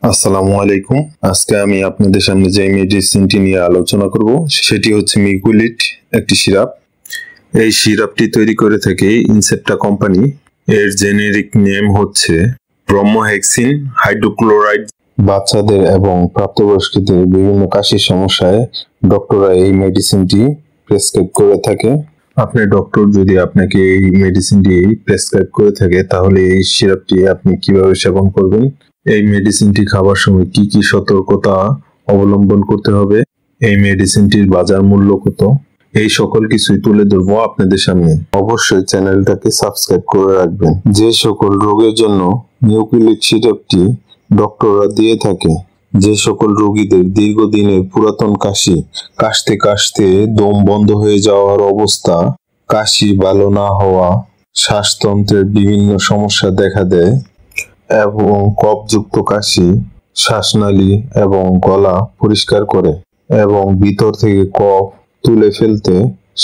আসসালামু আলাইকুম। আজকে আমি আপনাদের সামনে যে মেডিসিনটি নিয়ে আলোচনা করব সেটি হচ্ছে মিউকুলিট একটি সিরাপ। এই সিরাপটি তৈরি করে থাকে ইনসেপ্টা কোম্পানি। এর জেনেরিক নেম হচ্ছে ব্রহ্মহেক্সিন হাইড্রোক্লোরাইড। বাচ্চাদের এবং প্রাপ্তবয়স্কদের বিভিন্ন কাশির সমস্যায় ডক্টররা এই মেডিসিনটি প্রেসক্রাইব করে থাকে। আপনার ডক্টর যদি আপনাকে এই মেডিসিনটি প্রেসক্রাইব করে থাকে তাহলে এই সিরাপটি আপনি কিভাবে সেবন করবেন, এই মেডিসিনটি খাবার সময় কি কি সতর্কতা অবলম্বন করতে হবে, এই মেডিসিনটির বাজার মূল্য কত, এই সকল কিছুই তুলে ধরবো আপনাদের সামনে। অবশ্যই চ্যানেলটাকে সাবস্ক্রাইব করে রাখবেন। যে সকল রোগের জন্য মিউকুলিট সিরাপটি ডক্টররা দিয়ে থাকে, যে সকল রোগীদের দীর্ঘদিনের পুরাতন কাশি, কাশতে কাশতে দম বন্ধ হয়ে যাওয়ার অবস্থা, কাশি ভালো না হওয়া, শ্বাসতন্ত্রের বিভিন্ন সমস্যা দেখা দেয় এবং কফযুক্ত কাশি শ্বাসনালী এবং গলা পরিষ্কার করে এবং ভিতর থেকে কফ তুলে ফেলতে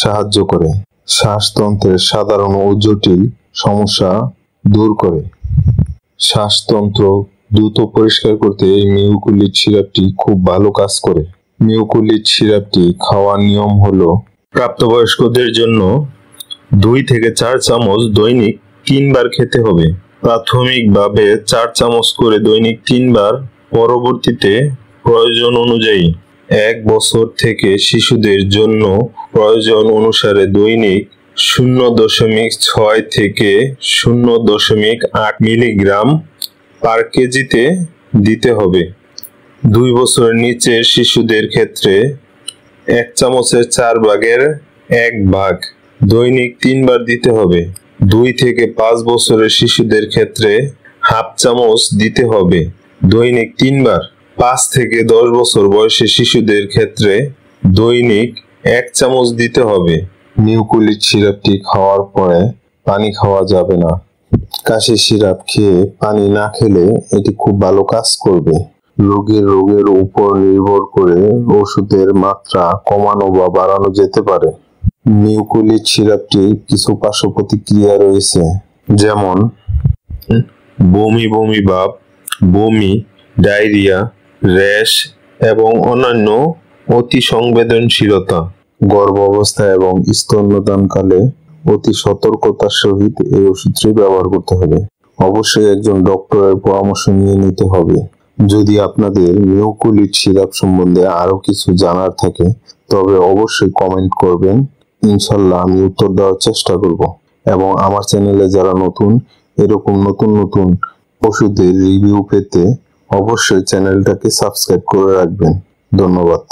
সাহায্য করে, শ্বাসতন্ত্রের সাধারণ ও জটিল সমস্যা দূর করে, শ্বাসতন্ত্র দ্রুত পরিষ্কার করতে এই মিউকুলিট সিরাপটি খুব ভালো কাজ করে। মিউকুলিট সিরাপটি খাওয়ার নিয়ম হলো, প্রাপ্তবয়স্কদের জন্য 2 থেকে 4 চামচ দৈনিক 3 বার খেতে হবে। প্রাথমিকভাবে 4 চামচ করে দৈনিক 3 বার, পরবর্তীতে প্রয়োজন অনুযায়ী। 1 বছর থেকে শিশুদের জন্য প্রয়োজন অনুসারে দৈনিক 0.6 থেকে 0.8 মিলিগ্রাম পার কেজিতে দিতে হবে। 2 বছরের নিচের শিশুদের ক্ষেত্রে 1 চামচের 4 ভাগের 1 ভাগ দৈনিক 3 বার দিতে হবে। 2 থেকে 5 বছরের শিশুদের ক্ষেত্রে হাফ চামচ দিতে হবে দৈনিক 3 বার। 5 থেকে 10 বছর বয়সী শিশুদের ক্ষেত্রে দৈনিক 1 চামচ দিতে হবে। মিউকুলিট সিরাপটি খাওয়ার পরে পানি খাওয়া যাবে না। কাশির সিরাপ খেয়ে পানি না খেলে এটি খুব ভালো কাজ করবে। রোগের উপর নির্ভর করে ওষুধের মাত্রা কমানো বা বাড়ানো যেতে পারে। মিউকুলিট সিরাপটি কিছু পার্শ্ব প্রতিক্রিয়া রয়েছে, যেমন বমি বমি ভাব, বমি, ডায়রিয়া, র্যাশ এবং অন্যান্য অতি সংবেদনশীলতা। গর্ভাবস্থা এবং স্তন্যদানকালে অতি সতর্কতার সহিত এই ওষুধটি ব্যবহার করতে হবে। অবশ্যই একজন ডক্টরের পরামর্শ নিয়ে নিতে হবে। যদি আপনাদের মিউকুলিট সিরাপ সম্বন্ধে আরো কিছু জানার থাকে তবে অবশ্যই কমেন্ট করবেন। ইনশাল্লাহ আমি উত্তর দেওয়ার চেষ্টা করব। এবং আমার চ্যানেলে যারা নতুন, এরকম নতুন নতুন ওষুধের রিভিউ পেতে অবশ্যই চ্যানেলটাকে সাবস্ক্রাইব করে রাখবেন। ধন্যবাদ।